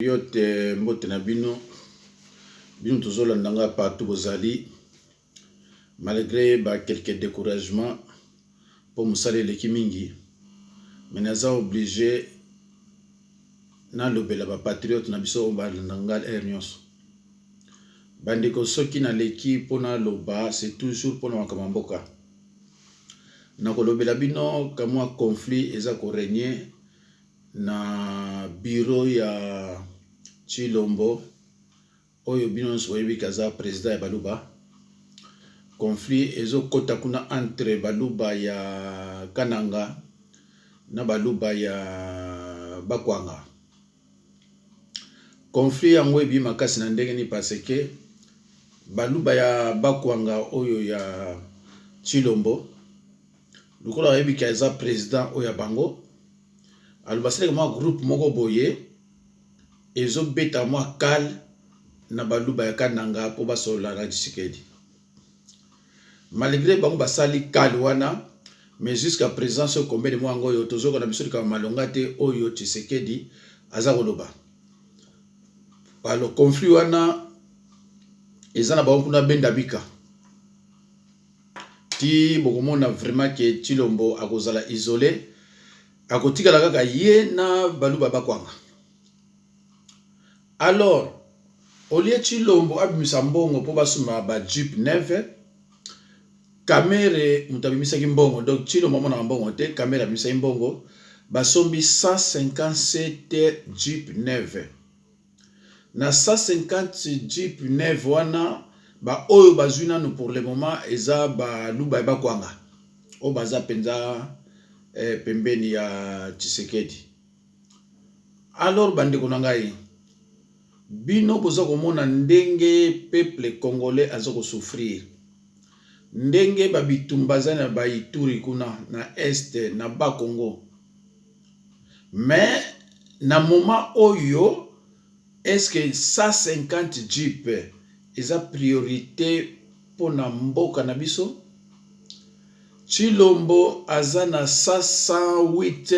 Yote mbote na bino tozolanda partout bozali malgré quelques découragements pour musala eleki mingi mais naza obligé na lobela ba patriote na biso balanda nyonso bandeko soki na leki pona loba c'est toujours pona makama mboka na kolobela bino kamwa conflit eza ko régner na bureau ya Chilombo oyo bino nso yebi kaza président ya Baluba. Conflit ezo kota kuna entre Baluba ya Kananga na Baluba ya Bakwanga. Conflit yango ebi makasi na ndenge ni parce que Baluba ya Bakwanga oyo ya Chilombo lukola yebi kaza président oyo ya bango alubasile kama groupe moko boye ezo beta mwa kal na Baluba ya Kananga po basola na Tshisekedi. Malgré bango basali kal wana mais jusqu'à présent ce combien de mois ngoyo tozoko na biso ka malonga te oyo Tshisekedi aza koloba. Alors conflit wana ezana bango kuna benda bika. Ti bokomona vraiment que Chilombo akozala isolé akotikala kaka ye na Baluba Bakwanga. Alors au lieu Chilombo abimisa mbongo po basuma ba Jeep 9 Kamere mutabimisa mbongo donc Chilombo mona mbongo te Kamere abimisa mbongo basombi 157 Jeep 9 na 150 Jeep 9 wana ba oyo bazuna no pour le moment eza Baluba Bakwanga o baza penza pembeni ya Tshisekedi. Alors bandeko na ngai bino boza komona ndenge peuple congolais azoko souffrir ndenge babitumbaza na Baituri kuna na este na ba Congo mais na moment oyo est-ce que 150 jeep eza priorité pour na mboka na biso? Chilombo aza na 508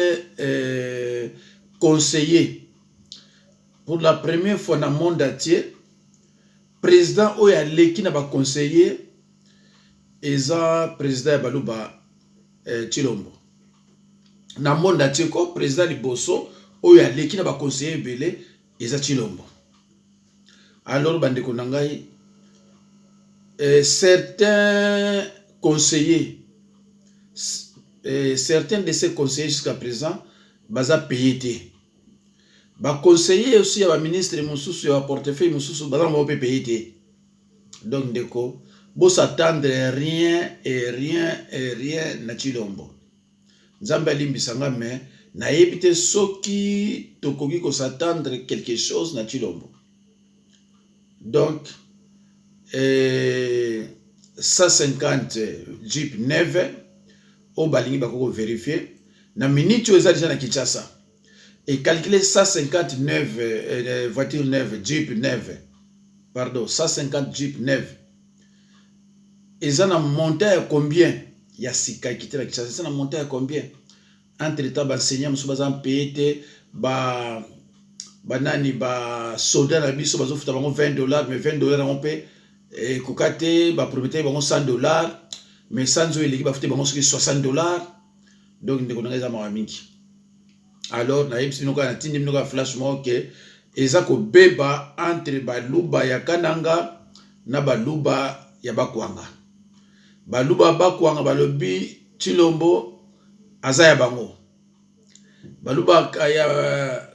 conseillers. Pour la première fois dans le monde entier, président oya leki na ba conseiller eza président Baluba Chilombo. Na monde entier ko président liboso oya leki na ba conseiller belé eza Chilombo. Alors bandeko nangai certains conseillers certains de ces conseillers jusqu'à présent baza payé. Ba conseiller aussi à ministre mususu ya portefeuille mususu baza mo payé. Donc deko bo s'attendre rien na Chilombo. Nzambe limbisanga mais na yebite soki tokoki ko s'attendre quelque chose na Chilombo. Donc 150 Jeep 9 au balingi bako vérifier na minute eza déjà na Kinshasa. Et calculer 159 voitures neuves, Jeep 9, pardon, 150 Jeep 9. Ils ont monté à combien? Il y a 6 cas qui étaient là, ils ont monté à combien? Entre les temps, enseignants, ils ont payé, banani, soldats, ils ont fait $20, mais $20 on paye, et Kokate, propriétaire, $100, mais sans eux, ils ont fait $60. Donc, ils ont fait mingi. Alors na yebisi bino na tindi bino flash mo que eza ko beba entre Baluba ya Kananga na Baluba ya Bakwanga. Baluba Bakwanga balobi Chilombo aza ya bango. Baluba ya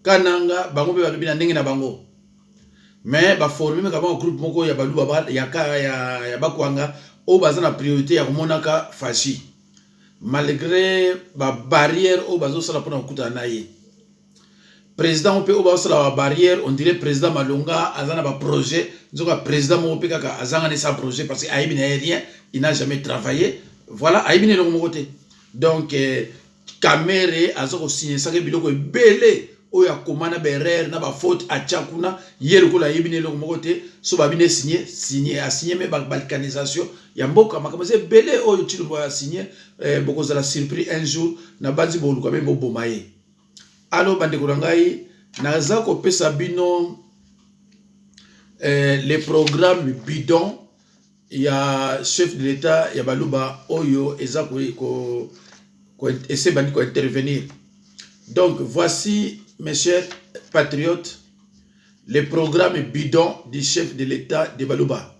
Kananga bango be balobi na ndenge na bango. Mais ba former kama groupe moko ya Baluba ya Bakwanga o baza na priorité ya komonaka fashi. Malgré la barrière au bazo sala pona kuta naye président pe au bazo sala barrière on dirait président Malonga azana ba projet nzoka président mo pe kaka azanga ne sa projet parce que aibi na rien il n'a jamais travaillé voilà aibi ne longo côté donc Kamere azoko signer ça que biloko belé oya komana berere na ba faute a tchakuna yelo ko la aibi ne longo côté so ba bine signer a signer mais balkanisation ya mboka makamase belé oyo Chilombo a signé boko za la surpris un jour na banzi bolu quand même bobomaye. Alors bandeko ngai naza kopesa bino les programmes bidons. Il y a chef de l'État, il y a Baluba Oyo, eza essaie d'intervenir. Donc voici, mes chers patriotes, les programmes bidons du chef de l'État de Baluba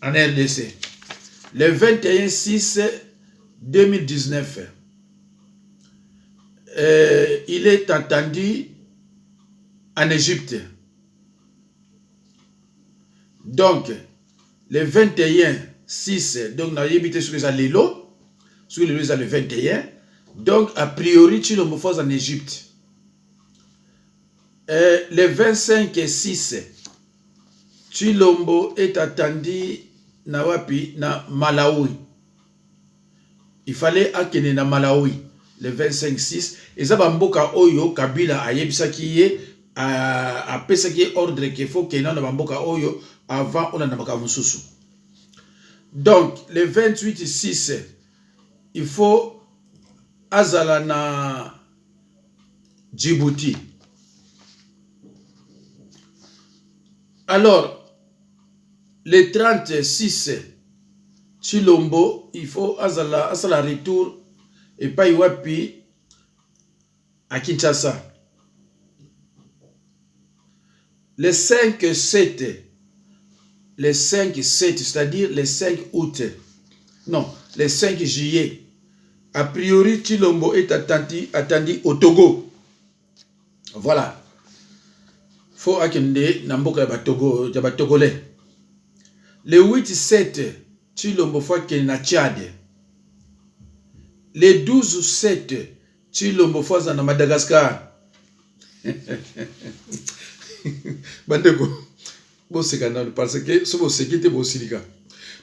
en RDC. Le 21/6/2019, il est entendu en Égypte. Donc, le 21/6, donc, on a évité sur les allélos, sur les le 21. Donc, a priori, tu l'as fait en Égypte. Le 25/6, Chilombo est attendu na wapi na Malawi. Il fallait akene na Malawi le 25/6. Et ça va mboka oyo Kabila a yebisaki ye a pesaki ordre qu'il faut que na mboka oyo avant on a mboka mususu. Donc le 28/6, il faut azala na Djibouti. Alors, le 36, Chilombo, il faut azala retour et pas Iwapi à Kinshasa. Le 5/7, c'est-à-dire le 5 août, non, le 5 juillet, a priori, Chilombo est attendu au Togo. Voilà. Faut akende namboka ya Togo, ya Togolais. Le 8/7, Chilombo faut akende na Tchad. Le 12/7, Chilombo faut na Madagascar. Bandeko, bon c'est parce que ce sécurité bon silika.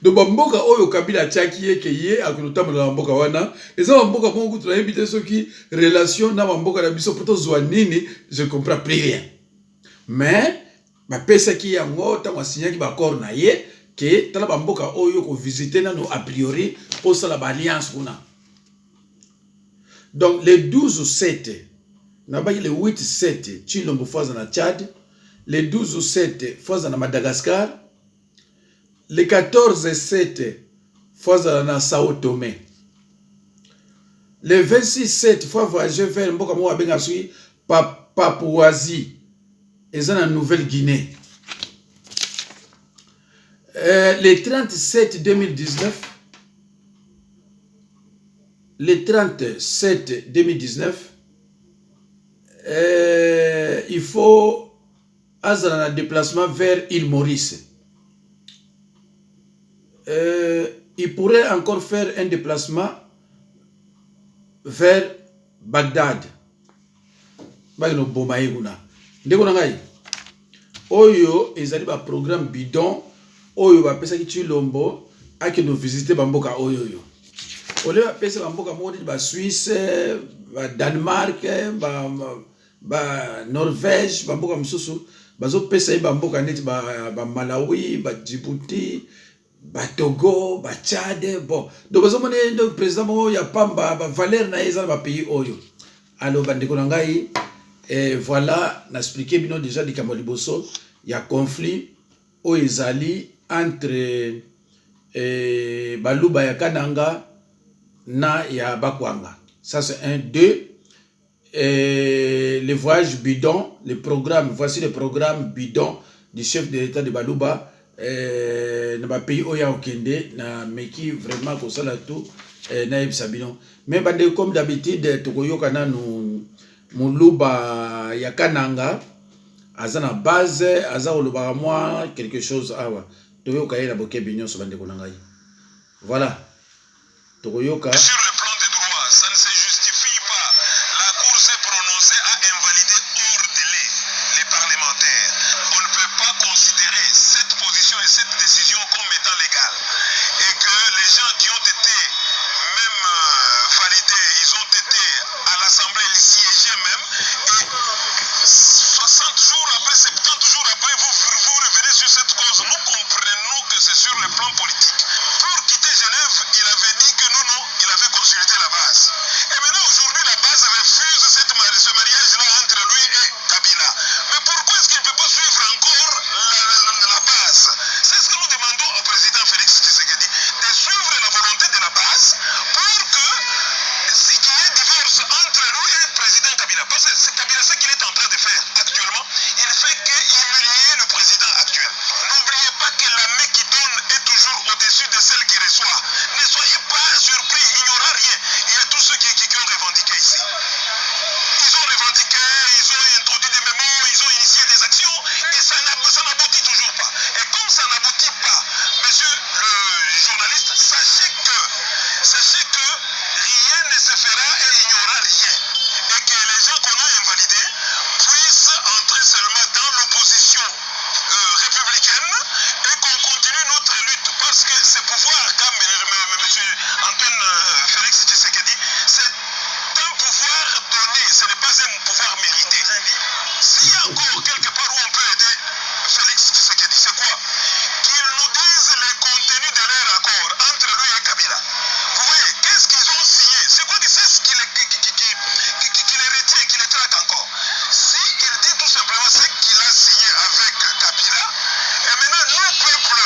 Donc mboka oyo Kabila tchaki ye ke ye akunuta na mboka wana, eza mboka mongo tu na ebité ceux qui relation na mboka na biso poto zwa nini, je comprends plus rien. Mais ma pesa ki yango ta masinyaki ba corps na ye ke tala mboka oyo ko visiter na no a priori pour ça la alliance kuna. Donc le 12/7 na ba le 8/7 Chilombo faza na Tchad, le 12/7 faza na Madagascar, le 14/7 faza na Sao Tomé, le 26/7 faut voyager vers mboka mo abenga sui Papouasie et en Nouvelle-Guinée. Le 37/2019, le 37/2019, il faut un déplacement vers île Maurice. Il pourrait encore faire un déplacement vers Bagdad. Ndeko na ngai oyo ezali ba programme bidon oyo ba pesa ki Chilombo ake no visiter ba mboka oyo yo. Ole ba pesa ba mboka modi ba Suisse, ba Danemark, ba Norvège, ba mboka msusu bazo pesa ba mboka neti ba Malawi, ba Djibouti, ba Togo, ba Tchad. Bon, donc bazo mone donc président mo ya pamba ba valeur na eza ba pays oyo. Alors bandeko na ngai et voilà, on a expliqué bien déjà du Kamoliboso, il y a conflit au Ezali entre Baluba ya Kananga na ya Bakwanga. Ça c'est 1, 2. Les voyages bidons, les programmes, voici les programmes bidons du chef de l'État de Baluba. Na pays Oya Okende, na meki vraiment pour ça là tout, na Sabino. Mais comme d'habitude, Tokoyo Kana nous Muluba ya Kananga azana base aza oloba moi quelque chose awa toyoka yela boke binyo so bande konangai. Voilà tokoyoka. Sur le plan des droits, ça ne se justifie pas. La Cour s'est prononcée à invalider hors délai les parlementaires. On ne peut pas considérer cette position et cette décision comme étant légale. Et que les gens qui ont été même validés, ils ont été à l'Assemblée siégés même, et 60 jours après, 70 jours après, vous revenez sur cette cause. Nous comprenons que c'est sur le plan politique. Pour quitter Genève, il avait dit que non, il avait consulté la base. Et maintenant, aujourd'hui, la base refuse ce mariage-là entre Kabila, ce qu'il est en train de faire actuellement, il ne fait qu'humilier le président actuel. N'oubliez pas que la main qui donne est toujours au-dessus de celle qui reçoit. Ne soyez pas surpris, il n'y aura rien. Il y a tous ceux qui ont revendiqué ici. Ils ont revendiqué, ils ont introduit des mémos, ils ont initié des actions et ça n'aboutit toujours pas. Et comme ça n'aboutit pas, monsieur le journaliste, sachez que rien ne se fera et il n'y aura rien. Et que les gens qu'on a invalidés puissent entrer seulement dans l'opposition républicaine et qu'on continue notre lutte parce que ce pouvoir, comme monsieur Antoine Félix Tshisekedi, c'est un pouvoir donné, ce n'est pas un pouvoir mérité. S'il y a encore quelque part où on peut aider Félix Tshisekedi, c'est quoi? Qu'ils nous disent les contenus de leur accord entre lui et Kabila. Vous voyez, qu'est-ce qu'ils ont signé? C'est quoi que c'est ce qui les retient, qui les traque encore? S'il dit tout simplement ce qu'il a signé avec Kabila, et maintenant nous, peuple,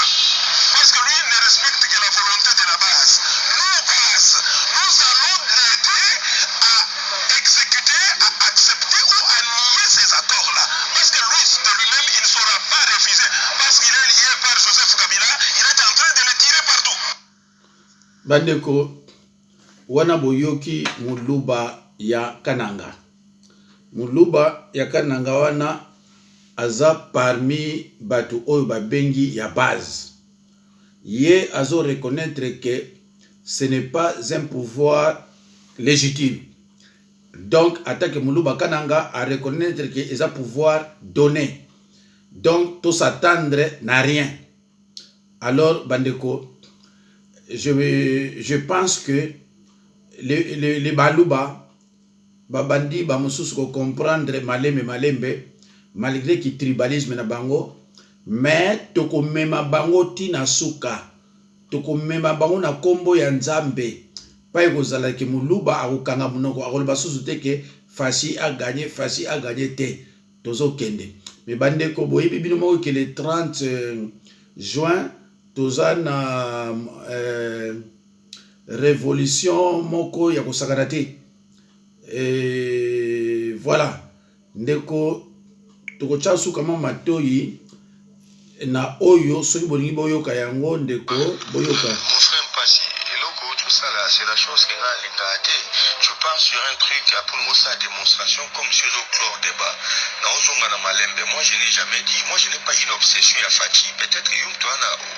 parce que lui ne respecte que la volonté de la base, nous, base, nous allons l'aider à exécuter, à accepter ou à nier ces accords-là. Parce que lui, de lui-même, il ne saura pas refuser. Parce qu'il est lié par Joseph Kabila, il est en train de le tirer partout. Bandeko, wana boyoki muluba ya Kananga. Muluba ya Kananga wana aza parmi batu oyo babengi ya base. Ye azo reconnaître que ce n'est pas un pouvoir légitime. Donc, attaque Muluba Kananga à reconnaître que c'est un pouvoir donné. Donc, tout s'attendre n'a rien. Alors, Bandeko, je pense que les Baluba, Babandi, Bamusus, comprendre Malembe, malgré qu'il tribalisme na bango, mais toko mema bango tina suka, toko mema bango na kombo ya Nzambe. Pas ekozala ke Muluba akokanga munoko akoloba susu te ke Faci a gagné te tozo kende. Mais bandeko boyebi bino moko ke le 30 juin toza na révolution moko ya kosakana te. Et voilà, ndeko tokocha suka mama matoi na oyo soki bolingi boyoka yango ndeko boyoka. C'est la chose qui a l'ingate. Tu pars sur un truc pour nous sa démonstration comme sur le clore débat. Moi je n'ai jamais dit, moi je n'ai pas une obsession à Faci. Peut-être que toi a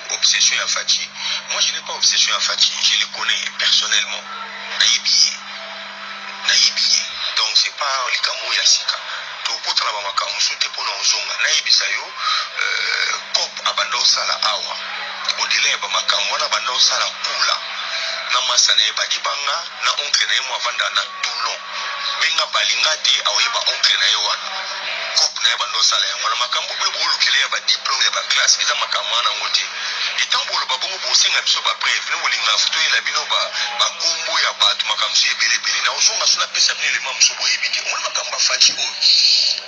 une obsession à Faci. Moi je n'ai pas obsession à Faci, je le connais personnellement. Naïbi. Donc c'est pas les Kamou Yassika. Tokota la bamakamu soute pour l'onzonga. Naïbi sayo, cop abandon sala awa. Au-delà de bamakamu, on abandon sala pula. Na masa na yeba dibanga na oncle na yemo avanda na Toulon benga balinga te aoyeba oncle na yewa kop na yeba ndo sala yango na makambo bwe bolu kile ya ba diplôme ya ba classe eza makambo na ngote etambolo babongo bosenga biso ba bref ne bolinga futo ela bino ba kombo ya batu makamso ebele bele na ozonga sona pesa bino le mamso boyebi te on makambo Faci o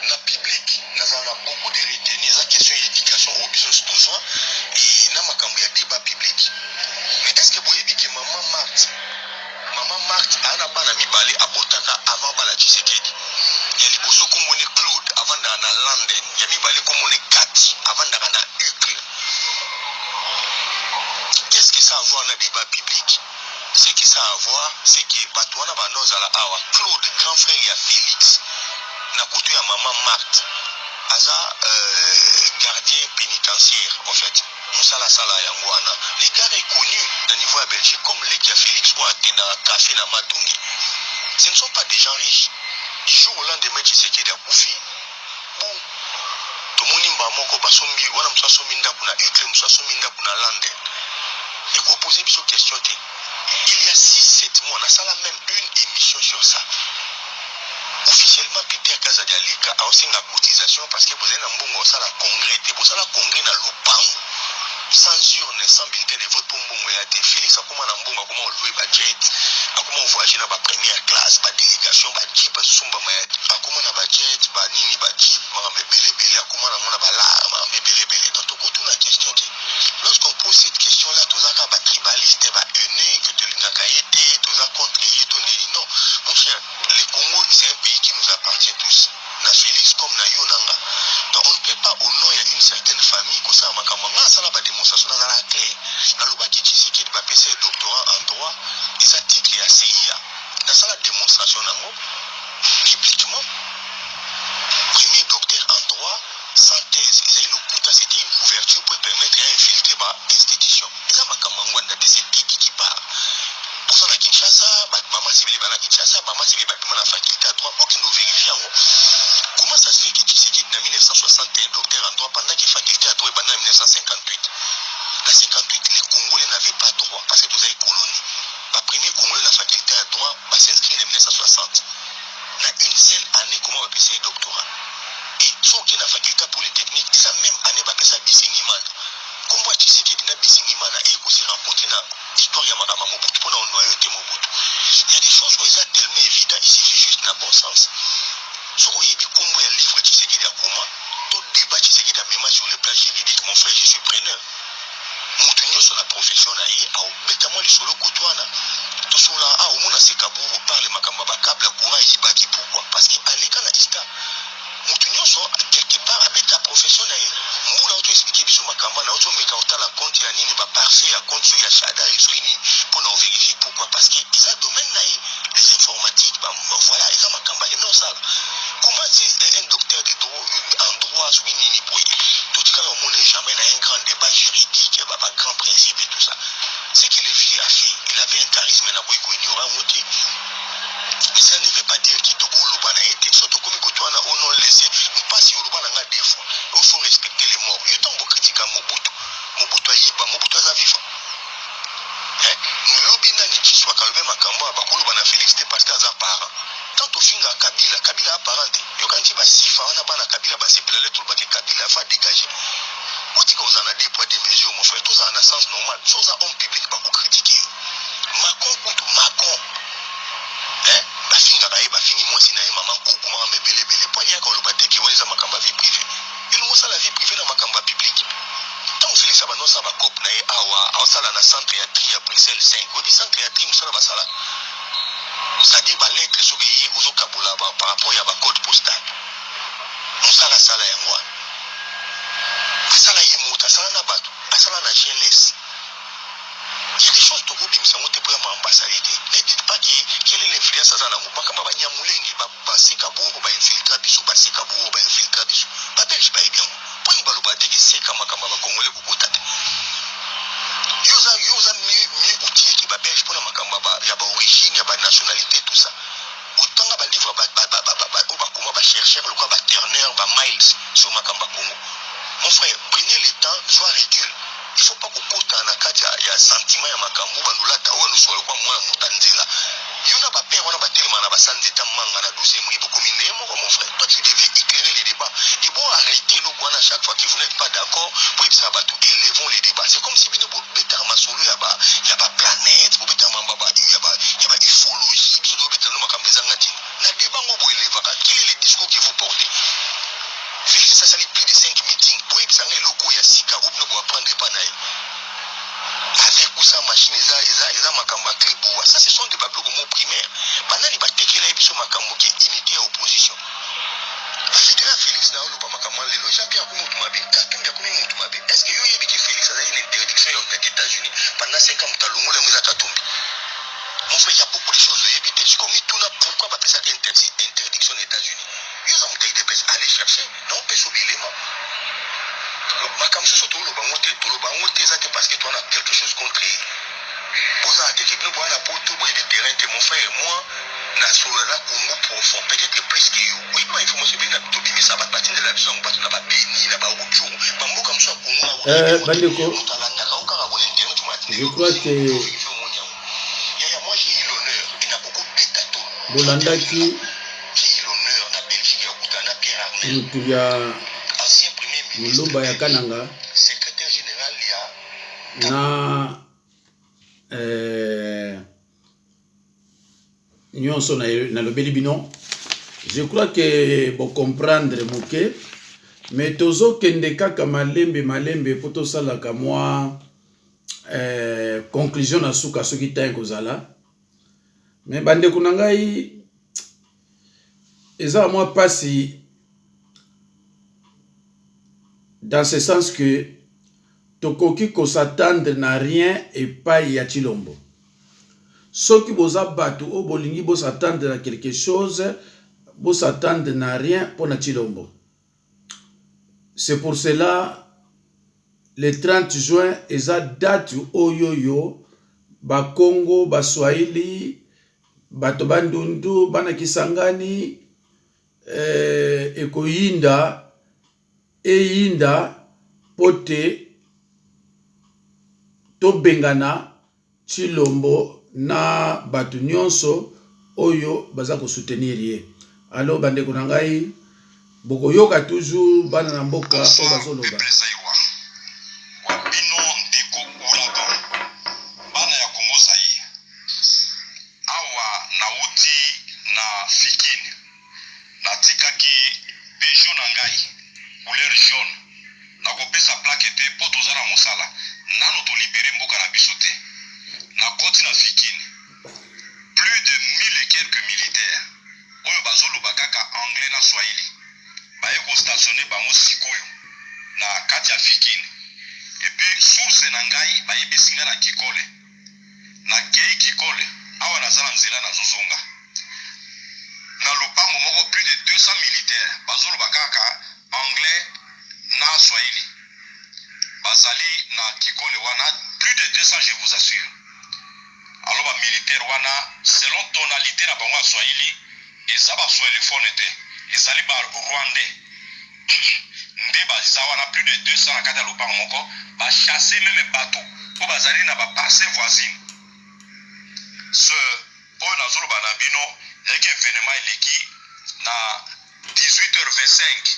na public na zana beaucoup de retenir za question d'éducation au biso besoin et na makambo ya débat public. Mais est-ce que vous voyez que maman Marthe a un bana mibale abotaka avant bala Tshisekedi. Il y a liboso komone Claude avant d'ana London. Il y a mibale komone Kati avant d'ana Ucle. Qu'est-ce que ça a à voir dans le débat public? Ce que ça a à voir, c'est que Batouana Banoz à la Awa, Claude, grand frère, il y a Félix, na côté à maman Marthe, Aza gardien pénitentiaire en fait. Les gars reconnus au niveau de Belgique comme les qui a Félix ou Athéna, Café na Matongi. Ce ne sont pas des gens riches. Du jour au lendemain, tu sais qu'il y a Koufi. Bon, tout le monde est mort, basombi, wana msasombi ndakuna, ukle msasombi ndakuna London. Et vous posez une question. Il y a 6-7 mois, on a ça même une émission sur ça. Officiellement, Peter Kazadialeka a aussi la cotisation parce que vous avez un bon congrès, vous avez un congrès dans l'Opango. Sans urne, sans bulletin de vote pour Mbongo Yate. Félix a comment Mbongo, comment louer ma jet, a comment voyager dans ma première classe, ma délégation, ma jeep, a comment na ba jet, ba nini, ba jeep, ma mebele bele, a comment na ba larme, ma mebele bele. Donc, tout la question. Lorsqu'on pose cette question-là, tous les ba tribaliste, ba haineux, que tu l'as caillé, tous les contre non, mon cher, le Congo, c'est un pays qui nous appartient tous. na Félix comme na Yonanga. Donc on ne peut pas au nom d'une certaine famille que ça makamanga ça la démonstration dans la claire. Dans le bas qui dit qu'il va passer doctorat en droit et ça titre à CIA. Dans ça la démonstration publiquement premier docteur en droit sans thèse c'était une couverture pour permettre à infiltrer l'institution. Et ça makamanga dans ces pays qui part. Pour ça, à Kinshasa, maman s'est levée à Kinshasa, maman s'est levée à la faculté à droit. Pour que nous vérifions comment ça se fait que tu sais qu'il y a 1961 docteur en droit pendant que la faculté à droit pendant 1958. En 58, les Congolais n'avaient pas droit parce que vous avez colonie. Le premier Congolais de la faculté à droit va s'inscrire en 1960. Dans une seule année, comment on va passer un doctorat? Et ceux qui ont la faculté polytechnique, cette même année, on va passer un Bisingimana. Comment tu sais qu'il y a un Bisingimana et qu'on s'est rencontré dans l'histoire de Makama Mobutu pour nous noyauter Mobutu? Il y a des choses où ils sont tellement évidentes, il suffit juste dans le bon sens. Ce où il y a des livres, tu sais qu'il y a comment? Tout débat, tu sais qu'il y a même sur le plan juridique, mon frère, je suis preneur. Moutounio sur la profession, notamment les solos côtoirs, tout cela, au monde, c'est Kabou, on parle de Makamba Bakab, la courant, il y a pourquoi? Parce qu'à l'école, Moutounio sont quelque part avec ta profession, on a expliqué sur Makamba, on a mis la compte, il y a ni parfait, à compte sur Yachada, pour nous vérifier pourquoi. Parce que ça domaine, les informatiques, voilà, ils ont Makamba, non ça. Comment c'est un docteur de droit, en droit, sur une pour tout cas, on n'est jamais dans un grand débat juridique, un grand principe et tout ça. Ce que le vieux a fait, il avait un charisme, il ignorant, mais ça ne veut pas dire qu'il te goûte le été. Surtout comme on a laissé, il passe au Lubananga des fois. Il faut respecter les morts. Il y a tant de critiques à Mobutu. Mobutu a Yiba, Mobutu a vivant. Nous l'obinons ni qui soit calmé ma camba, bakulu bana Félix te parce qu'à parent. Tant au fin à Kabila apparente. Yo quand il va sifa, on a bana Kabila basi pelale tout le Kabila va dégager. Où tu causes en a des poids des mesures, mon frère, tout ça en a sens normal. Chose à homme public va vous critiquer. Macron contre Macron. Bafinga bae bafini moi si na maman kokuma me belé point ya ko lobate ki weza makamba vie privée et nous ça la vie privée na makamba public tant Félix abano ça ba cop na awa sala na centre ya tri à Bruxelles 5 odi centre ya tri musala basala c'est-à-dire ba lettre soki yi uzo kabula ba par rapport ya ba code postal musala sala ya ngwa asala yi muta sala na batu asala na GLS. Il y a des choses que vous dites, mais pour l'ambassade. Ne dites pas quelle est l'influence dans la moupa, comme il y a moulin, c'est Kabou, on va infiltrer bisou, c'est Kabou, on va infiltrer bisou. Pas belge, pas bien. Pour une balle, qui c'est comme Congolais, beaucoup de temps. Ils ont mieux outillé qui va belge pour la Makamba, il y a origine, il y a nationalité, tout ça. Autant il y a des livres, on va chercher, le quoi, Turner, Miles, sur Makamba Congo. Mon frère, prenez le temps, soit recul. Il ne faut pas qu'on compte en akati ya sentiment ya makambu banulata ou nous soit quoi moi mutanzila. Il y en a pas peur, on a pas tellement na basanze tamanga na 12e ribo comme mon frère. Toi tu devais éclairer les débats. Et bon arrêter le quoi à chaque fois que vous n'êtes pas d'accord, pour que ça va tout élevons les débats. C'est comme si vous bêta masolo ya ba planète, vous bêta mamba ya ba ufologie, vous bêta no makambeza ngati. Na débat ngo bo éleva, quel est le discours que vous portez? Félix ça sali plus de 5 meetings. Pour que ça ne loko ya sika ou ne boit prendre pas naï. Avec où ça machine eza makamba clibo. Ça ce sont des bablo comme primaire. Pendant les bateki là biso makambo qui unité à opposition. Parce que là Félix na olo makamba lelo Jean-Pierre Koumout mabe, Katumbi Koumout mabe. Est-ce que yo yebi que Félix a une interdiction aux États-Unis pendant 5 ans mutalongo la muza Katumbi? Mon frère, il y a beaucoup de choses. Je connais tout là. Pourquoi on appelle ça interdiction aux États-Unis? Ils ont aller chercher. Non, on peut sauver l'élément. Ma comme ça, surtout le bangote, parce que tu as quelque chose contre eux. Vous avez dit que nous avons pour des terrains de mon frère et moi, nous avons là Congo profond, peut-être plus que vous. Oui, mais information bien à tout bien, ça va partir de la vision, on va tout là-bas béni, là-bas au jour. Bambo comme ça, Congo. Bandeko, je crois que moi j'ai eu l'honneur, il y a beaucoup d'étatons. Bolandaki, mutu ya Muluba ya Kananga secrétaire général na nyonso na lobeli bino. Je crois que vous comprendre moke mais tozo kende kaka malembe po tosalaka mwa conclusion na suka soki tan kozala mais bandeko na ngai eza mwa pasi dans ce sens que tokoki ko s'attendre na rien et pas ya Tshilombo. Soki boza batu o bolingi bo s'attendre na quelque chose, bo s'attendre na rien pour na Tshilombo. C'est pour cela le 30 juin eza date oyoyo ba Congo, ba Swahili, bato bandundu, bana Kisangani ekoyinda eyinda pote to bengana Tshilombo na bato nyonso oyo baza ko soutenir ye. Alors bandeko na ngai boko yoka toujours bana na mboka o bazoloba. Selon tonalité na bango Swahili, ezaba Swahiliphone te, ezali ba Rwandais. Ndeba zawana plus de 200 na kata lopango moko, ba chasser même bateau, po bazali na ba parcelle voisine. Ce oyo nazolo bana bino, yeke événement eleki na 18h25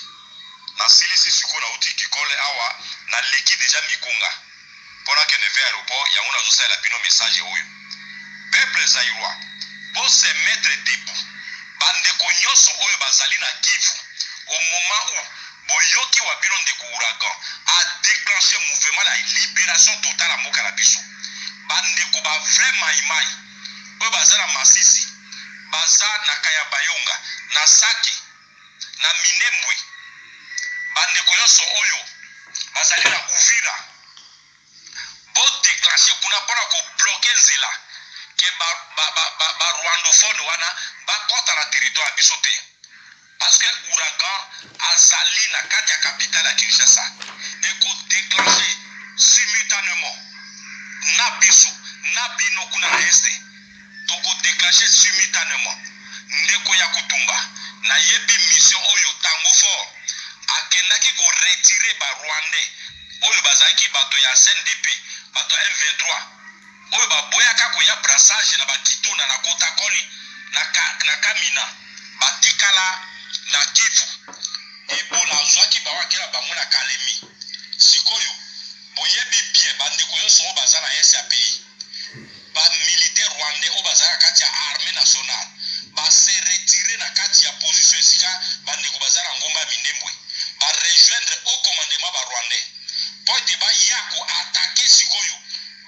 na silisi siko na uti Kikole awa na leki déjà Mikunga. Pona ke neve aéroport yango nazosala bino message oyo. Peuple zaïrois, pour se mettre debout, bandeko nyonso oyo bazali na Kivu, au moment où boyoki wa bino ndeko ouragan a déclenché mouvement la libération totale à mboka na biso. Bandeko ba vrai maïmaï, oyo baza na Masisi, baza na Kayabayonga, na Saki, na Minembwe, bandeko nyonso oyo bazali na Uvira, bo déclenché kuna pona ko bloquer nzela. Que ba rwandophone wana ba kota na territoire biso te parce que ouragan azali na kati ya capitale ya Kinshasa et ko déclencher simultanément na biso na bino kuna na este to ko déclencher simultanément ndeko ya kutumba na yebi mission oyo tango fort akendaki ko retirer ba rwandais oyo bazaki bato ya CNDP bato ya M23 oyo baboyaka koya brassage na bakitona na kotakoli na kamina batikala na Kivu ebola zwaki bawakela bango na Kalemi sikoyo boyebi bien bandeko nyonso oyo baza na SAPI ba militaire rwandais oyo bazala kati ya armée nationale base retire na kati ya position esika bandeko baza na ngomba Minembwe ba rejoindre au commandement ba rwandais po ete baya ko attaquer sikoyo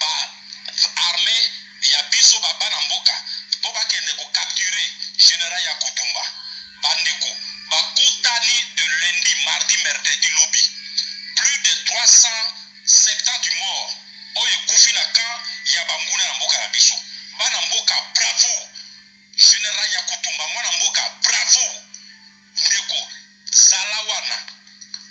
ba armée ya biso bana mboka po bakende ko capturer général ya Kutumba bandeko bakutani de lundi mardi mercredi lobby plus de 370 morts oyo kufi na camp ya banguna na mboka na biso bana mboka bravo général ya Kutumba mwana mboka bravo ndeko zala wana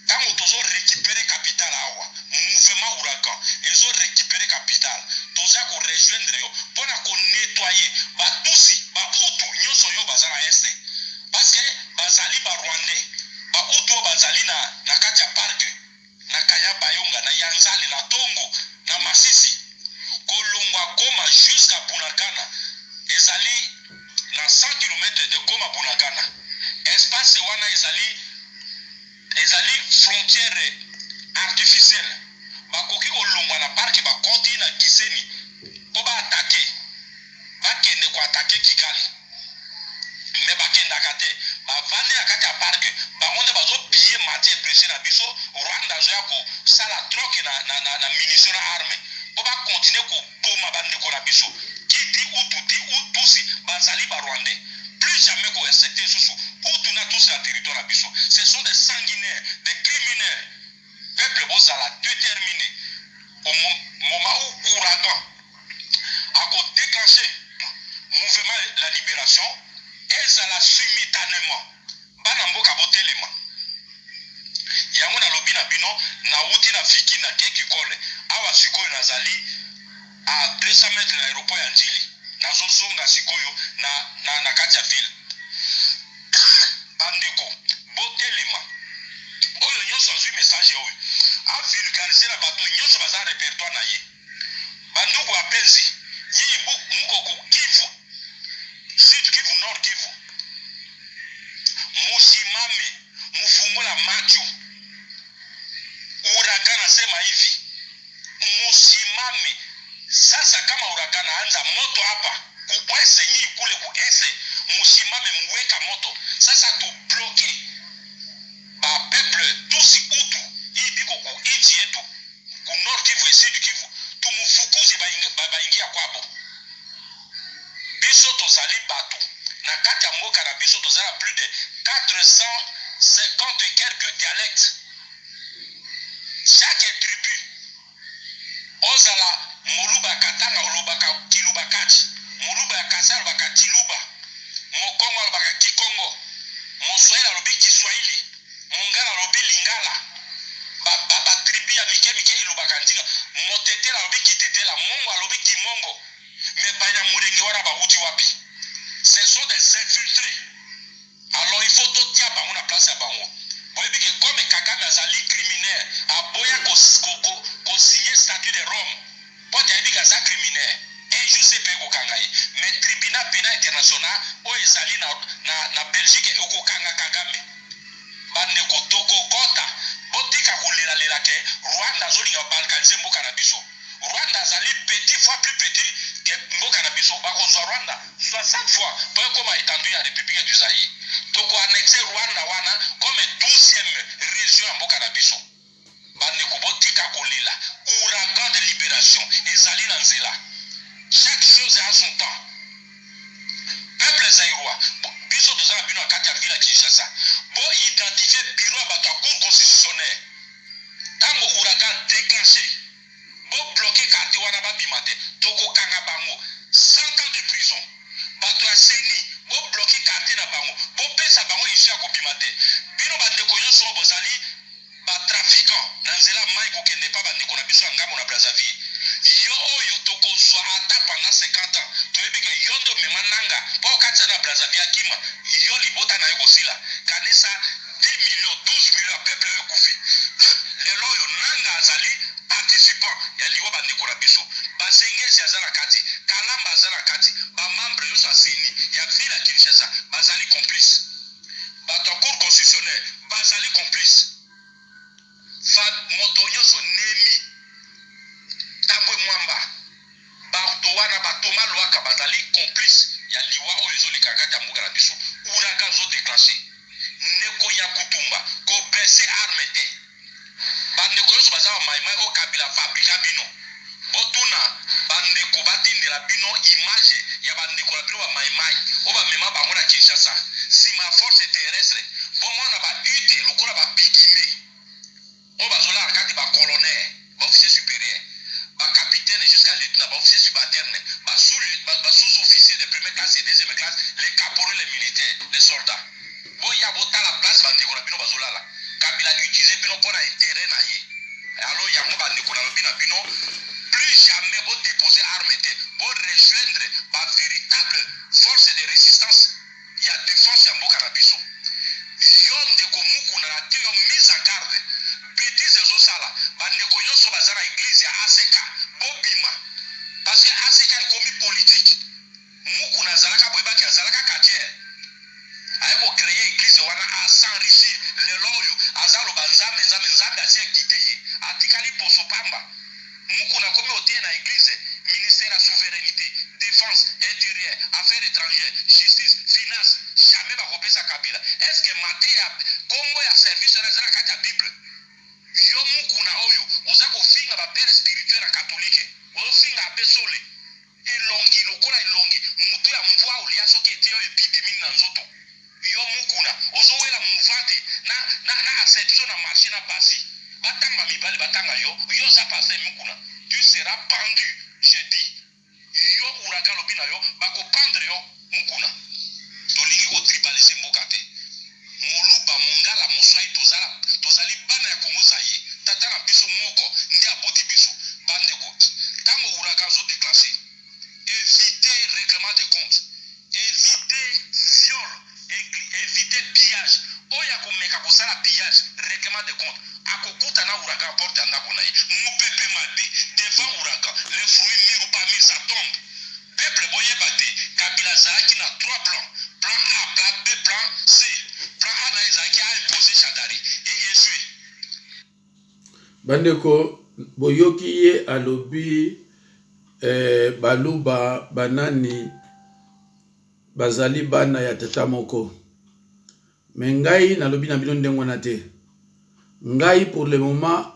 tango tozo récupérer capital awa mouvement ouragan ezo récupérer capital toza ko rejoindre yo pona ko nettoyer batusi ba utu nyonso yo bazala este parce que bazali ba rwandais ba utu bazali na kati ya parc na Kayabayonga na Yanzali na Tongo na Masisi kolongwa Goma jusqu'à Bunagana ezali na 100 km de Goma Bunagana espace wana ezali frontière artificielle bakoki kolongwa na parc bakoti na Gisenyi po bakende ko attaquer Kigali mais bakendaka te bavandi na kati ya parc bango nde bazopille matière précieuse na biso Rwanda azoya kosala troke na munition na arme po bakontinue koboma bandeko na biso kiti ututi utusi bazali barwandais plus jamais koinspecte susu utu na tusi na territoire na biso ce sont des sanguinaires des criminels yango na lobi na bino na wuti na fiki na keki kole awa sikoyo nazali à 200 mètres na aéroport ya Njili nazozonga sikoyo na kati ya ville bandeko botelema oyo nyonso azwi message oyo avulgarize na bato nyonso baza repertoire na ye bandugu wapenzi nyinyi muko ku Kivu Sud Kivu Nord Kivu musimame mufungula macho uragana sema hivi musimame sasa kama uragana anza moto hapa kukwese nyinyi kule kuese musimame muweka moto sasa tu bloke ba peuple tusi utu hii biko ku nchi yetu ku Nord Kivu Sud Kivu tumufukuze baingia kwapo biso tozali bato na kati ya mboka na biso tozala plus de 450 et quelques dialectes chaque tribu ozala moluba katanga olobaka kiluba kati moluba ya kasa alobaka kiluba mokongo alobaka kikongo moswahili alobi kiswahili mongala alobi lingala batribu ya mike elobaka ndinga motetela alobi kitetela mongo alobi kimongo me banyamulenge wana bauti wapi ce sont des infiltrés alors il faut totia bango na place ya bango boyebi ke comme Kagame azali criminaire aboya kosigner statut de Rome pote ayebi ke aza criminaire injuste mpe ekokanga ye mais tribunal pénal international oyo ezali na Belgique ekokanga Kagame bandeko tokokota botika kolelalela ke Rwanda azolinga balkanize mboka na biso Rwanda azali petit fois plus petit que mboka na biso bakozwa Rwanda 60 fois po ekoma étendue ya République du Zaïre toko annexe Rwanda wana comme 12e région ya mboka na biso bandeko botika kolela ouragan de libération ezali na nzela chaque chose a son temps peuple zaïrois biso tozala bino na kati ya ville ya Kinshasa bo identifier bureau ya bato ya cour constitutionnelle ntango ouragan déclenché bo bloqué kati wana babima te tokokanga bango 100 ans de prison bato ya seni bo bloqué kati na bango bopesa bango isi ya kobima te bino bandeko nyonso bozali batrafiquant na nzela mai kokende pa bandeko na biso ya ngambo na Brazzaville yo oyo tokozwa ata pendant 50 ans toyebi ke yo nde omema nanga mpo okatisa na Brazzaville akima yo libota na yo kosila kanisa 10 millions 12 millions ya peuple oyo ekufi lelo oyo nanga azali participant ya liwa bandeko na biso basengezi aza na kati kalamba aza na kati bamembre nyonso ya seni ya ville ya Kinshasa bazali complice bato ya cour constitutionnelle bazali complice moto nyonso nemi tambwe mwamba bato wana batoma lwaka bazali complice ya liwa oyo ezoleka kati ya mboka na biso ouragan ezodéclenche ndeko ya kutumba kobrese arme te bandeko nyonso baza bamaimai oyo Kabila fabrika bino botuna bandeko batindela bino image ya bandeko na bino bamaimai oyo bamema bango na Kinshasa nsima force terrestre bomona baute lokola bapigime oyo bazolaka kati bacolonel baofficier supérieur bacapitaine jusqu'à lieutenant baofficier subalterne basous-officier de première classe et deuxième classe les caporaux les militaires les soldats boya botala place bandeko na bino bazolala Kabila utiliser bino mpona intérêt na ye alors yango bandeko na lobi na bino plus jamais bo déposer arme te bo rejoindre ba véritable force de résistance ya défense ya mboka na biso yo ndeko mukuna na te yo mise en garde bêtise ezosala bandeko nyonso baza na église ya ACK bobima parce que ACK ekomi politique mukuna azalaka boyebaki azalaka quartier aye kocreye église wana asenrichir lelo oyo azaloba nzambe asi akite ye atikali poso pamba mukuna komi otie na église ministère ya souveraineté défense intérieure affaires étrangères justice finance jamais bakopesa Kabila est ce que mate ya kombo ya service wana ezala kati ya bible yo mukuna oyo oza kofinga bapere spirituel ya katolike ozofinga abesole elongi lokola elongi mutu ya mvwa olia soki etie oyo epidemie na nzoto yo mukuna ozowela muvate na acception na marché na basi batanga mibale batanga yo za paster mukuna tu seras pendu je dis yo ouragan lobi na yo bakopendre yo mukuna tolingi kotribalize mboka te moluba mongala moswai tozali bana règlement de compte. Akokuta na ouraka porte na konaï. Moupepe mabe. Devant ouraka, les fruits mûrs ou pas mûrs, ça tombe. Peuple boye bate. Kabila Zaki na 3 plans. Plan A, plan B, plan C. Plan A na Zaki a imposé Chadari. Et ainsi. Bandeko boyoki ye alobi baluba banani bazali bana ya tata moko. Mais ngai nalobi na bino ndenge wana te. Ngai pour le moment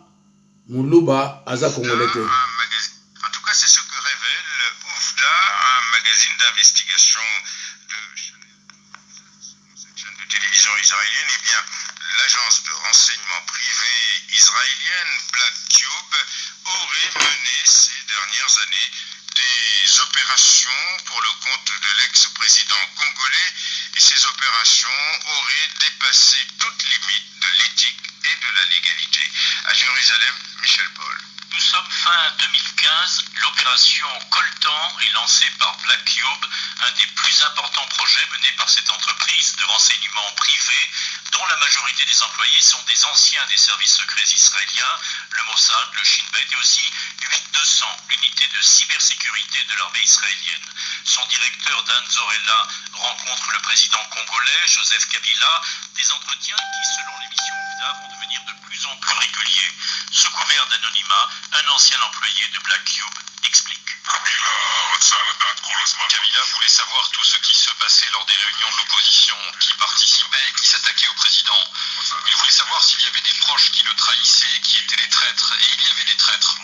muluba aza congolais te. En tout cas, c'est ce que révèle Oufda, un magazine d'investigation de cette chaîne de télévision israélienne. Eh bien, l'agence de renseignement privé israélienne Black Cube aurait mené ces dernières années des opérations pour le compte de l'ex-président congolais, et ces opérations auraient dépassé toute limite de l'éthique et de la légalité. À Jérusalem, Michel Paul. Nous sommes fin 2015, l'opération Coltan est lancée par Black Cube, un des plus importants projets menés par cette entreprise de renseignement privé, dont la majorité des employés sont des anciens des services secrets israéliens, le Mossad, le Shin Bet et aussi 8200, l'unité de cybersécurité de l'armée israélienne. Son directeur Dan Zorella rencontre le président congolais, Joseph Kabila, des entretiens qui, selon l'émission UFDA, vont devenir de plus en plus réguliers. Sous couvert d'anonymat, un ancien employé de Black Cube explique. Kabila voulait savoir tout ce qui se passait lors des réunions de l'opposition, qui participait, qui s'attaquait au président. Il voulait savoir s'il y avait des proches qui le trahissaient, qui étaient les traîtres, et il y avait des traîtres.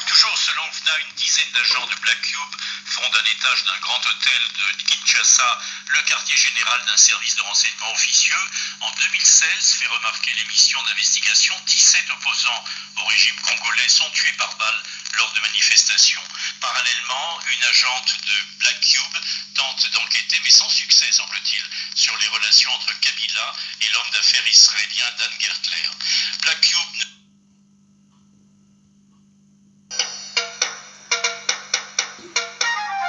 Toujours selon FNA, une dizaine d'agents de Black Cube fondent un étage d'un grand hôtel de Kinshasa, le quartier général d'un service de renseignement officieux. En 2016, fait remarquer l'émission d'investigation, 17 opposants au régime congolais sont tués par balle lors de manifestations. Parallèlement, une agente de Black Cube tente d'enquêter, mais sans succès, semble-t-il, sur les relations entre Kabila et l'homme d'affaires israélien Dan Gertler. Black Cube